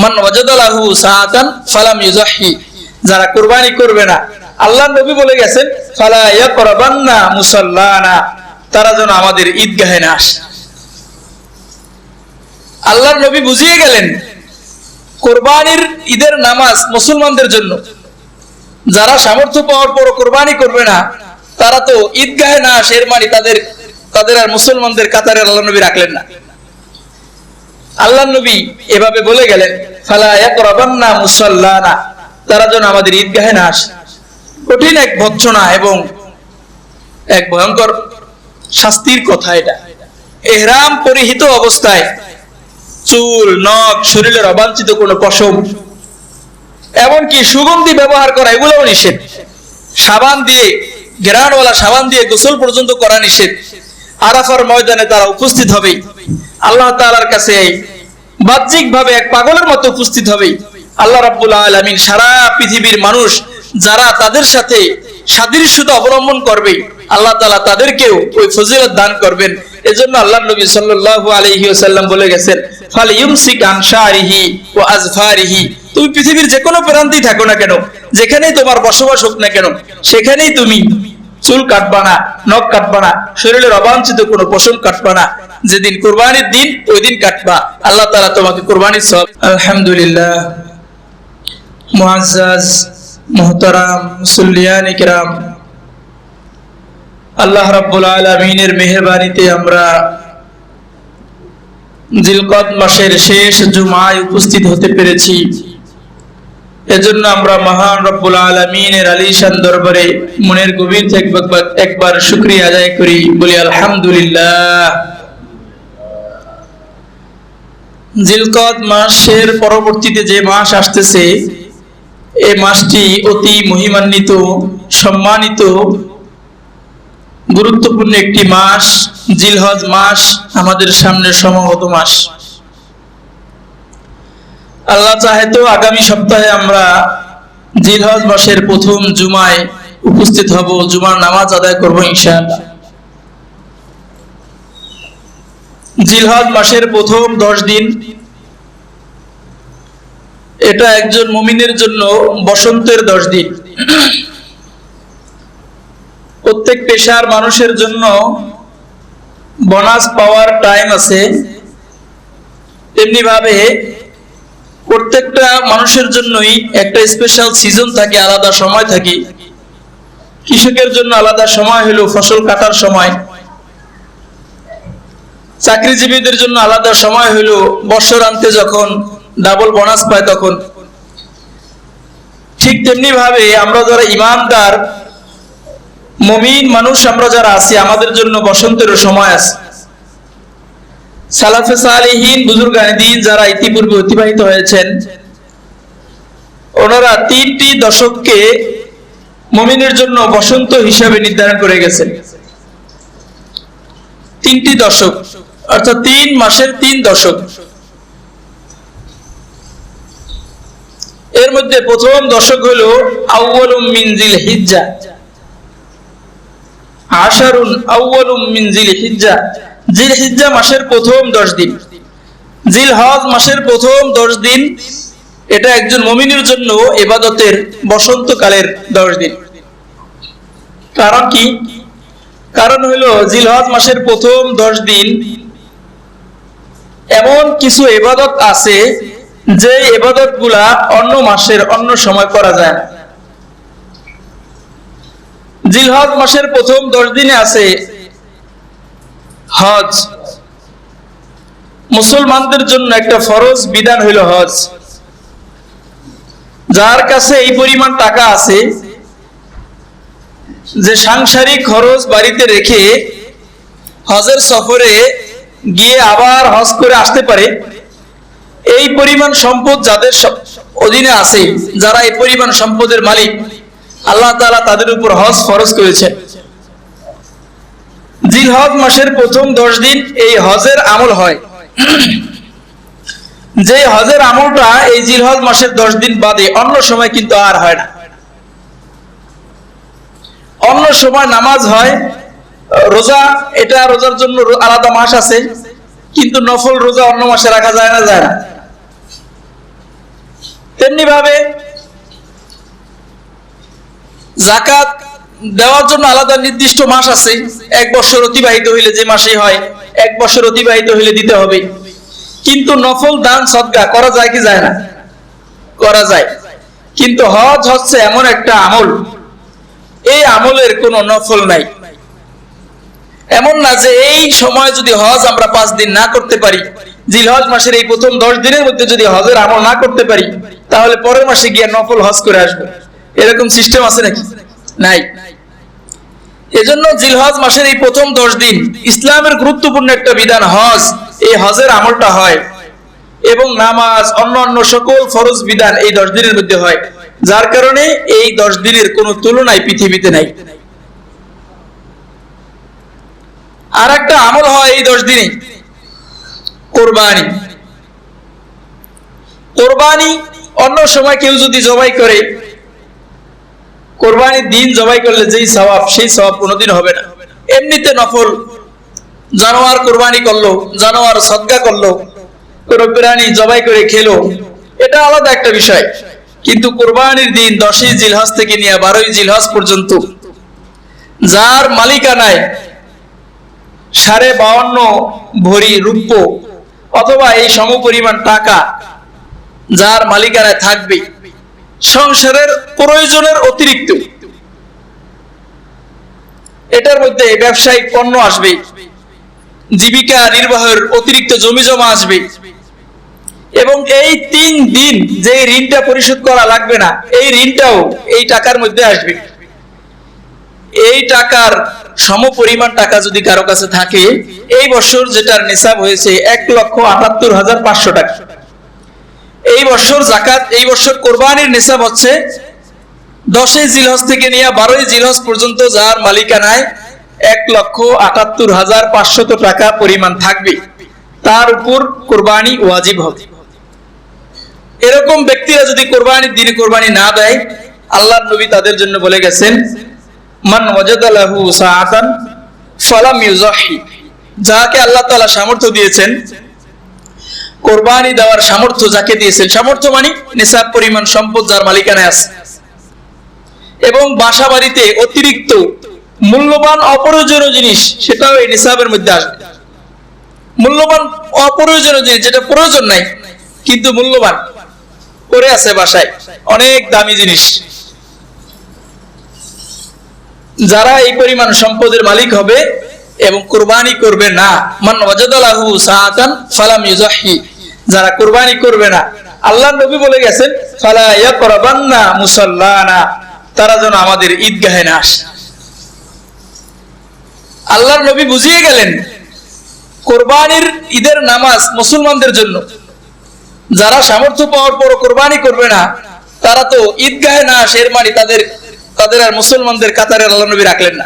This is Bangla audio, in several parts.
মান ওয়াজাদালাহু সাআতান ফালাম ইউযাহি, যারা কুরবানি করবে না, আল্লাহর নবী বলে গেছেন ফালা ইয়াকরাবান্না মুসাল্লানা, তারা যেন আমাদের ঈদগাহে না আসে। আল্লাহর নবী বুঝিয়ে গেলেন কুরবানির ঈদের নামাজ মুসলমানদের জন্য। যারা সামর্থ্য পাওয়ার পর কুরবানি করবে না, তারা তো ঈদগাহে না আসে, এর মানে তাদের আর মুসলমানদের কাতারে আল্লাহর নবী রাখলেন না। আল্লাহর নবী এভাবে বলে গেলেন ফালা ইয়াকরাবান্না মুসাল্লানা, তারা যেন আমাদের ঈদগাহে না আসে। কঠিন এক ভৎসনা এবং এক ভয়ঙ্কর শাস্তির কথা এটা। ইহরাম পরিহিত অবস্থায় চুল, নখ, শরীরের অবাঞ্ছিত কোনো পশম, এমনকি সুগন্ধি ব্যবহার করা, এগুলোও নিষেধ। সাবান দিয়ে, ঘেরানওয়ালা সাবান দিয়ে গোসল পর্যন্ত করা নিষেধ। আরাফার ময়দানে তারা উপস্থিত হবে, আল্লাহ তাআলার কাছে বাহ্যিক ভাবে এক পাগলের মতো উপস্থিত হবে। আল্লাহ রাব্বুল আলামিন সারা পৃথিবীর মানুষ যারা তাদের সাথে সাদৃশ্যতা অবলম্বন করবে, আল্লাহ তাআলা তাদেরকেও ওই ফজিলত দান করবেন। এজন্য আল্লাহর নবী সাল্লাল্লাহু আলাইহি ওয়াসাল্লাম বলে গেছেন ফালইউমসিক আন শারিহি ওয়া আযফারিহি, তুমি পৃথিবীর যে কোনো প্রান্তেই থাকো না কেন, যেখানেই তোমার বসবাস হোক না কেন, সেখানেই তুমি চুল কাটবা না, নখ কাটবা না, শরীরের অবাঞ্ছিত কোনো পশম কাটবা না। যেদিন কুরবানির দিন ওই দিন কাটবা, আল্লাহ তাআলা তোমাকে কুরবানির সওয়াব। আলহামদুলিল্লাহ। মুআজ্জাজ মুহতারাম মুসল্লিয়ান কিরাম, আল্লাহ রাব্বুল আলামিনের মেহেরবানিতে আমরা জিলকদ মাসের শেষ জুমায় উপস্থিত হতে পেরেছি। এজন্য আমরা মহান রব্বুল আলামিনের আলিশান দরবারে মনের গভীর থেকে একবার শুকরিয়া আদায় করি, বলি আলহামদুলিল্লাহ। জিলকদ মাসের পরবর্তীতে যে মাস আসতেছে, এই মাসটি অতি মহিমান্বিত, সম্মানিত, গুরুত্বপূর্ণ একটি মাস। জিলহজ মাস আমাদের সামনে সমাগত মাস। আল্লাহ চাহে তো আগামী সপ্তাহে আমরা জিলহজ মাসের প্রথম জুমায় উপস্থিত হব, জুমার নামাজ আদায় করব ইনশাআল্লাহ। জিলহজ মাসের প্রথম 10 দিন, এটা একজন মুমিনের জন্য বসন্তের 10 দিন। প্রত্যেক পেশার মানুষের জন্য বোনাস পাওয়ার টাইম আছে, তেমনি ভাবে প্রত্যেকটা মানুষের জন্যই একটা স্পেশাল সিজন থাকে, আলাদা সময় থাকে। কৃষকের জন্য আলাদা সময় হলো ফসল কাটার সময়, চাকরিজীবীদের জন্য আলাদা সময় হলো বর্ষান্তে যখন ডাবল বোনাস পায় তখন। ঠিক তেমনি ভাবে আমরা যারা ইমানদার মুমিন মানুষ আমরা যারা আছি, আমাদের জন্য বসন্তের সময় আছে। সালাফে সালেহিন বুজুর্গানে দ্বীন যারা ইতিপূর্বে অতিবাহিত হয়েছেন, ওনারা 3টি দশককে মুমিনের জন্য বসন্ত হিসাবে নির্ধারণ করে গেছেন। 3টি দশক, অর্থাৎ 3 মাসের 3 দশক। এর মধ্যে প্রথম দশক হলো আউয়ালুম মিন জিলহিজ্জা, আশারুন আউয়ালুম মিন জিলহিজ্জা, জিলহিজ্জা মাসের প্রথম 10 দিন। জিলহজ মাসের প্রথম 10 দিন, এটা একজন মুমিনের জন্য ইবাদতের বসন্তকালের 10 দিন। কারণ কি? কারণ হলো জিলহজ মাসের প্রথম 10 দিন এমন কিছু ইবাদত আছে যে ইবাদতগুলা অন্য মাসের অন্য সময় করা যায় না। জিলহজ মাসের প্রথম 10 দিনে আছে হজ। মুসলমানদের জন্য একটা ফরজ বিধান হইল হজ। যার কাছে এই পরিমাণ টাকা আছে যে সাংসারিক খরচ বাড়িতে রেখে হজের সফরে গিয়ে আবার হজ করে আসতে পারে, এই পরিমাণ সম্পদ যাদের অধীনে আছে, যারা এই পরিমাণ সম্পদের মালিক, আল্লাহ তাআলা তাদের উপর হজ ফরজ করেছেন। জিলহজ মাসের প্রথম 10 দিন এই হজের আমল হয়। যে হজের আমলটা এই জিলহজ মাসের 10 দিন বাদে অন্য সময় কিন্তু আর হয় না। অন্য সময় নামাজ হয়, রোজা, এটা রোজার জন্য আলাদা মাস আছে, কিন্তু নফল রোজা অন্য মাসে রাখা যায় না, যায় না। তেমনি ভাবে যাকাত দেওয়ার জন্য আলাদা নির্দিষ্ট মাস আছে। 1 বছর অতিবাহিত হইলে যে মাসে হয়, 1 বছর অতিবাহিত হইলে দিতে হবে। কিন্তু নফল দান সদকা করা যায় কি যায় না? করা যায়। কিন্তু হজ হচ্ছে এমন একটা আমল, এই আমলের কোনো নফল নাই। এমন না যে এই সময় যদি হজ আমরা 5 দিন না করতে পারি, জিলহজ মাসের এই প্রথম 10 দিনের মধ্যে যদি হজের আমল না করতে পারি, তাহলে পরের মাসে গিয়ে নফল হজ করে আসবো, এরকম সিস্টেম আছে নাকি? নাই। এজন্য জিলহজ মাসের এই প্রথম 10 দিন ইসলামের গুরুত্বপূর্ণ একটা বিধান হজ, এই হজের আমলটা হয়। এবং নামাজ, অন্যান্য সকল ফরজ বিধান এই 10 দিনের মধ্যে হয়, যার কারণে এই 10 দিনের কোনো তুলনায় পৃথিবীতে নাই। আর একটা আমল হয় এই 10 দিনে, কোরবানি। কোরবানি অন্য সময় কেউ যদি জবাই করে, কোরবানির দিন জবাই করলে যেই সওয়াব, সেই সওয়াব কোনোদিন হবে না। এমনিতে নফল জানোয়ার কোরবানি করলো, জানোয়ার সদকা করলো, কোনো প্রাণী জবাই করে খেলো, এটা আলাদা একটা বিষয়। কিন্তু কোরবানির দিন 10ই জিলহজ থেকে নিয়ে 12ই জিলহজ পর্যন্ত যার মালিকানায় 52.5 ভরি রূপ্য অথবা এই সমপরিমাণ টাকা যার মালিকানায় থাকবে, সংসারের প্রয়োজনের অতিরিক্ত এটার মধ্যে ব্যবসায়িক পণ্য আসবে, জীবিকা নির্বাহের অতিরিক্ত জমি জমা আসবে, এবং এই 3 দিন যে ঋণটা পরিশোধ করা লাগবে না, এই ঋণটাও এই টাকার মধ্যে আসবে। এই টাকার সমপরিমাণ টাকা যদি কারো কাছে থাকে, এই বছর যেটার নিসাব হয়েছে 1,78,500 টাকা, এই বছর জাকাত, এই বছর কোরবানির নিসাব হচ্ছে 10ই জিলহজ থেকে নিয়ে 12ই জিলহজ পর্যন্ত যার মালিকানায় 1,78,500 টাকা পরিমাণ থাকবে, তার উপর কোরবানি ওয়াজিব হবে। এরকম ব্যক্তিরা যদি কোরবানির দিনে কোরবানি না দেয়, আল্লাহর নবী তাদের জন্য বলে গেছেন, মান ওয়াজাদা লাহু সাআতান ফালাম ইউযাহি, যাকে আল্লাহ তাআলা সামর্থ্য দিয়েছেন, কোরবানি দেওয়ার সামর্থ্য যাকে দিয়েছেন, সামর্থ্য মানে নিসাব পরিমাণ সম্পদ যার মালিকানায় আছে, এবং বাসা বাড়িতে অতিরিক্ত মূল্যবান অপ্রয়োজনীয় জিনিস সেটাও এই নিসাবের মধ্যে আসবে। মূল্যবান অপ্রয়োজনীয় জিনিস যেটা প্রয়োজন নাই কিন্তু মূল্যবান করে আছে বাসায়, অনেক দামি জিনিস, যারা এই পরিমাণ সম্পদের মালিক হবে এবং কুরবানি করবে না, মান ওয়াজাদা লাহু সাআতান ফালাম ইউযাহি, যারা কুরবানি করবে না, আল্লাহর নবী বলে গেছেন, ফালা ইয়াকরাবান্না মুসাল্লানা, তারা যেন আমাদের ঈদগাহে না আসে। আল্লাহর নবী বুঝিয়ে গেলেন কোরবানির ঈদের নামাজ মুসলমানদের জন্য, যারা সামর্থ্য পাওয়ার পর কোরবানি করবে না, তারা তো ঈদগাহে না আসে, এর মানে তাদের আর মুসলমানদের কাতারে আল্লাহর নবী রাখলেন না।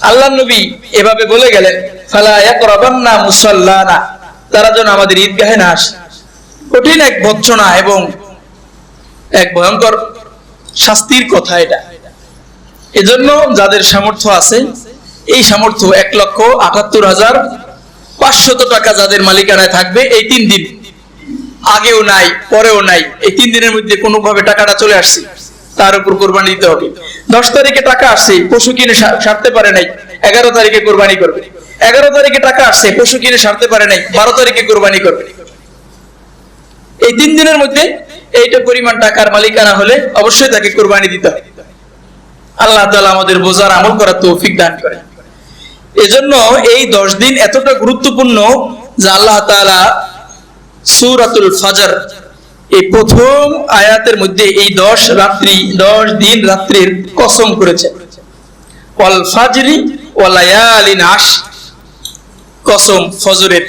আল্লাহর নবী এভাবে বলে গেলেন, ফালা ইয়াকরাবান্না মুসাল্লানা, তারা যেন আমাদের ঈদগাহে না আসে। কঠিন এক ভৎসনা এবং এক ভয়ঙ্কর শাস্তির কথা এটা। এজন্য যাদের সামর্থ্য আছে, এই সামর্থ্য 1,78,500 টাকা যাদের মালিকানায় থাকবে, এই 3 দিন, আগেও নাই পরেও নাই, এই 3 দিনের মধ্যে কোনোভাবে টাকাটা চলে আসছে, তার উপর কোরবানি দিতে হবে। 10 তারিখে টাকা আসছে, পশু কিনে সারতে পারে নাই, 11 তারিখে কোরবানি করবে। 11 তারিখে টাকা আসছে, পশু কিনে সারতে পারে নাই, 12 তারিখে কোরবানি করবে। এই 3 দিনের মধ্যে এইটা পরিমাণ টাকার মালিকানা হলে অবশ্যই তাকে কোরবানি দিতে হবে। আল্লাহ তাআলা আমাদের বোঝার আমল করার তৌফিক দান করেন। এজন্য এই 10 দিন এতটা গুরুত্বপূর্ণ যে আল্লাহ তাআলা সূরাতুল ফজর এই প্রথম আয়াতের মধ্যে এই 10 দিন রাত্রির কসম করেছেন। ওয়াল ফাজরি ওয়া লায়ালিন আশ, কসম ফজরের,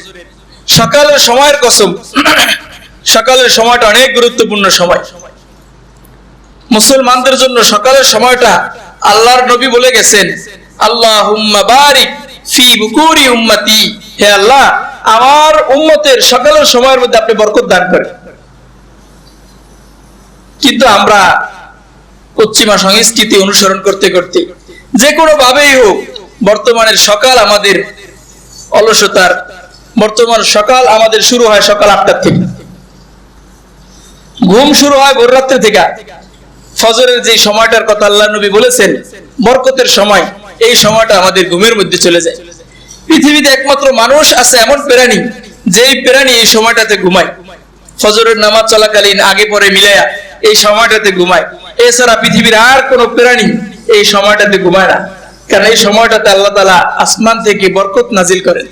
সকালের সময়ের কসম। সকালের সময়টা অনেক গুরুত্বপূর্ণ সময় মুসলমানদের জন্য। সকালের সময়টা আল্লাহর নবী বলে গেছেন, আল্লাহুম্মা বারিক ফি বুকুরি উম্মতি, হে আল্লাহ আমার উম্মতের সকালের সময়ের মধ্যে আপনি বরকত দান করেন। কিন্তু আমরা পশ্চিমা সংস্কৃতি অনুসরণ করতে করতে যে কোনো ভাবেই হোক, বর্তমানের সকাল আমাদের অলসতার, বর্তমান সকাল আমাদের শুরু হয় সকাল 8টা থেকে। ঘুম শুরু হয় ভোর রাত্রে থেকে। ফজরের যে সময়টার কথা আল্লাহ নবী বলেছেন বরকতের সময়, এই সময়টা আমাদের ঘুমের মধ্যে চলে যায়। পৃথিবীতে একমাত্র মানুষ আছে এমন প্রাণী, যেই প্রাণী এই সময়টাতে ঘুমায়। ফজরের নামাজ চলাকালীন আগে পরে মিলায়া এই সময়টাতে ঘুমায়। এছাড়া পৃথিবীর আর কোন প্রাণী এই সময়টাতে ঘুমায় না, কারণ এই সময়টাতে আল্লাহ তাআলা আসমান থেকে বরকত নাজিল করেন।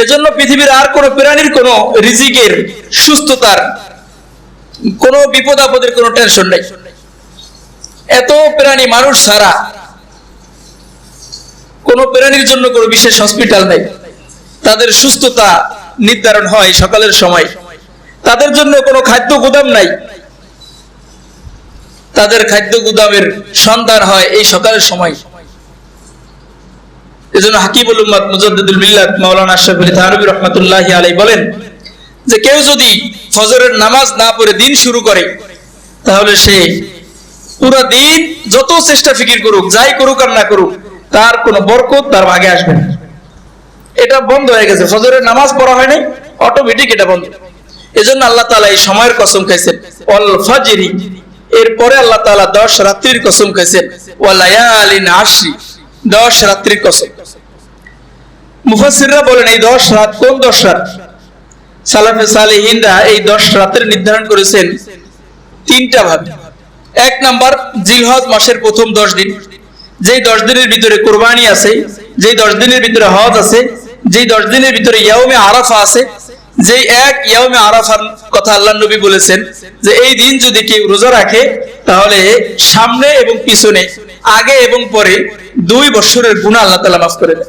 এজন্য পৃথিবীর আর কোন প্রাণীর কোন রিজিকের, সুস্থতার, কোন বিপদ আপদের কোন টেনশন নাই। এত প্রাণী মানুষ ছাড়া কোন প্রাণীর জন্য কোন বিশেষ হসপিটাল নাই। তাদের সুস্থতা নির্ধারণ হয় সকালের সময়। তাদের জন্য কোনো খাদ্য গুদাম নাই, তাদের খাদ্য গুদামের সন্ধান হয় এই সকালের সময়। এজন্য হাকিমুল উম্মাত মুজাদ্দিদুল মিল্লাত মাওলানা আশরাফ আলী থানভী রাহমাতুল্লাহি আলাইহি বলেন যে কেউ যদি ফজরের নামাজ না পড়ে দিন শুরু করে, তাহলে সে পুরো দিন যত চেষ্টা ফিকির করুক, যাই করুক আর না করুক, তার কোনো বরকত তার ভাগে আসবে না। এটা বন্ধ হয়ে গেছে, ফজরের নামাজ পড়া হয় নাই, অটোমেটিক এটা বন্ধ। এজন্য আল্লাহ তাআলা এই সময়ের কসম খাইছেন ওয়াল ফাজরি, এরপরে আল্লাহ তাআলা 10 রাত্রির কসম খাইছেন ওয়া লায়ালিন আশরি, 10 রাত্রির কসম। মুফাসসিররা বলেন এই 10 রাত কোন 10 রাত? সালাফে সালেহিনরা এই 10 রাতের নির্ধারণ করেছেন তিনটা ভাবে। এক নাম্বার, জিলহজ মাসের প্রথম 10 দিন, যেই 10 দিনের ভিতরে কুরবানি আছে, যেই 10 দিনের ভিতরে হজ আছে, যেই 10 দিনের ভিতরে ইয়াউমে আরাফা আছে, যেই এক ইয়াউমে আরাফার কথা আল্লাহর নবী বলেছেন যে এই দিন যদি কেউ রোজা রাখে তাহলে সামনে এবং পিছনে, আগে এবং পরে 2 বছরের গুনাহ আল্লাহ তাআলা মাফ করে দেন।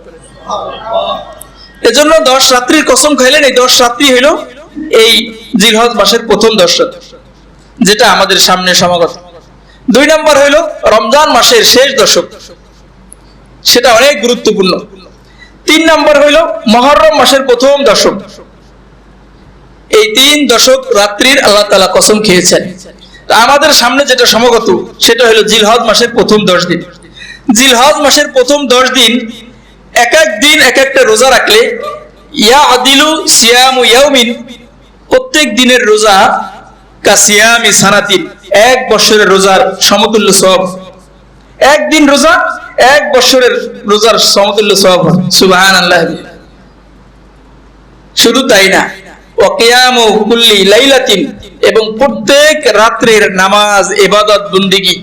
এজন্য 10 রাত্রির কসম খাইলেন। এই 10 রাত্রি হলো এই জিলহজ মাসের প্রথম 10 রাত, যেটা আমাদের সামনে সমাগত। 2 নাম্বার হলো রমজান মাসের শেষ দশক, সেটা অনেক গুরুত্বপূর্ণ। 3 নাম্বার হলো মুহররম মাসের প্রথম দশক। এই 3 দশক রাত্রির আল্লাহ তাআলা কসম খেয়েছেন। আমাদের সামনে যেটা সমাগত সেটা হলো জিলহজ মাসের প্রথম 10 দিন। জিলহজ মাসের প্রথম 10 দিন এক এক দিন এক একটা রোজা রাখলে ইয়া আদিলু সিয়ামু ইয়াউমিন, প্রত্যেক দিনের রোজা কাসিয়ামি সানাতিন, 1 বছরের রোজার সমতুল্য সওয়াব। একদিন রোজা 1 বছরের রোজার সমতুল্য সওয়াব। সুবহানাল্লাহ। শুধু তাই না, ওয়া কিয়ামু কুল্লি লাইলাতিন, এবং প্রত্যেক রাতের নামাজ ইবাদত বন্দেগী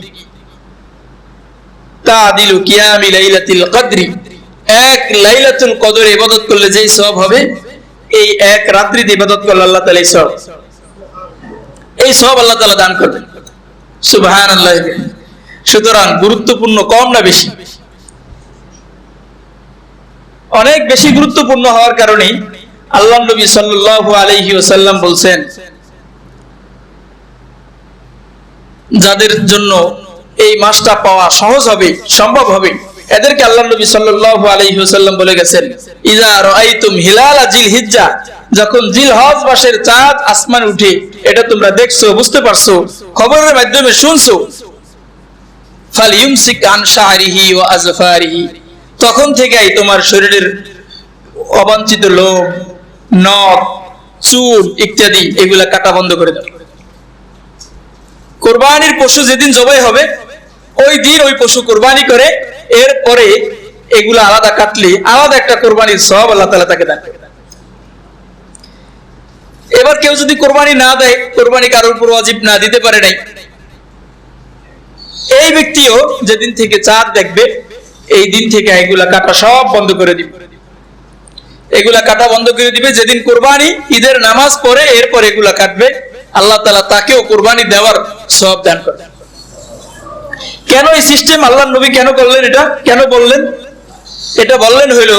তাআদিলু কিয়ামি লাইলাতিল কদরি, 1 লাইলাতুল কদরে ইবাদত করলে যেই সওয়াব হবে, এই 1 রাত্রিতে ইবাদত করলে আল্লাহ তাআলা এই সওয়াব আল্লাহ তাআলা দান করবেন। সুবহানাল্লাহ। সুতরাং গুরুত্বপূর্ণ কম না বেশি? অনেক বেশি গুরুত্বপূর্ণ হওয়ার কারণে আল্লাহর নবী সাল্লাল্লাহু আলাইহি ওয়াসাল্লাম বলছেন যাদের জন্য এই মাসটা পাওয়া সহজ হবে, সম্ভব হবে, এদেরকে আল্লাহর নবী সাল্লাল্লাহু আলাইহি ওয়াসাল্লাম বলে গেছেন ইজা রাআইতুম হিলাল জিলহিজ্জা, যখন জিলহজ মাসের চাঁদ আসমান উঠে, এটা তোমরা দেখছো, বুঝতে পারছো, খবরের মাধ্যমে শুনছো, ফালিয়ুমসিক আন শা'রিহি ওয়া আজফারিহি, তখন থেকেই তোমার শরীরের অবাঞ্ছিত লোম, নখ, চুল ইত্যাদি এগুলা কাটা বন্ধ করে দাও। কুরবানির পশু যেদিন জবাই হবে ওই দিন ওই পশু কুরবানি করে, এরপরে এগুলা আলাদা কাটলে আলাদা একটা কুরবানির সওয়াব আল্লাহ তাআলা তাকে দান করে। এবার কেউ যদি কুরবানি না দেয়, কুরবানি কারোর উপর ওয়াজিব না, দিতে পারে নাই, এই ব্যক্তিও যেদিন থেকে চাঁদ দেখবে এই দিন থেকে এগুলা কাটা সব বন্ধ করে দিবে। এগুলা কাটা বন্ধ করে দিবে। যেদিন কুরবানি ঈদের নামাজ পড়ে এরপর এগুলা কাটবে, আল্লাহ তাআলা তাকেও কুরবানি দেওয়ার সওয়াব দান করবেন। কেন এই সিস্টেম আল্লাহর নবী কেন করলেন? এটা কেন বললেন? এটা বললেন হইলো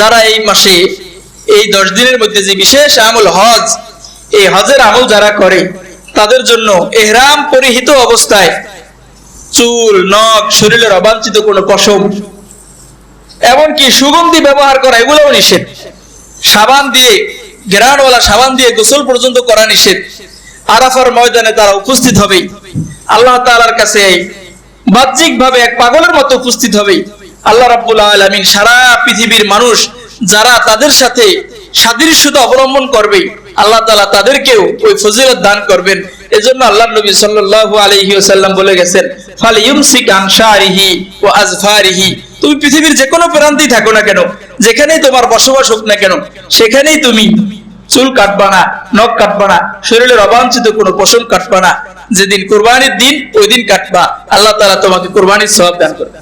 যারা এই মাসে এই 10 দিনের মধ্যে যে বিশেষ আমল হজ, এই হজের আমল যারা করে তাদের জন্য ইহরাম পরিহিত অবস্থায় চুল, নখ, শরীরের অবাঞ্ছিত কোনো পশম, এমনকি সুগন্ধি ব্যবহার করা এগুলোও নিষেধ। সাবান দিয়ে, ঘ্রাণওয়ালা সাবান দিয়ে গোসল পর্যন্ত করা নিষেধ। আরাফার ময়দানে তারা উপস্থিত হবে, আল্লাহ তাআলার কাছে বাহ্যিকভাবে এক পাগলের মতো উপস্থিত হবে। আল্লাহ রাব্বুল আলামিন সারা পৃথিবীর মানুষ যারা তাদের সাথে সাদৃশ্যতা অবলম্বন করবে, আল্লাহ তাআলা তাদেরকেও ওই ফজিলত দান করবেন। এজন্য আল্লাহর নবী সাল্লাল্লাহু আলাইহি ওয়াসাল্লাম বলে গেছেন, ফালিয়ুমসিক আন শারিহি ওয়া আজফারিহি, তুমি পৃথিবীর যে কোনো প্রান্তেই থাকো না কেন, যেখানেই তোমার বসবাস হোক না কেন, সেখানেই তুমি চুল কাটবা না, নখ কাটবা না, শরীরের অবাঞ্ছিত কোনো পশম কাটবা না। যেদিন কুরবানির দিন ওই দিন কাটবা, আল্লাহ তাআলা তোমাকে কুরবানির সওয়াব দান করবে।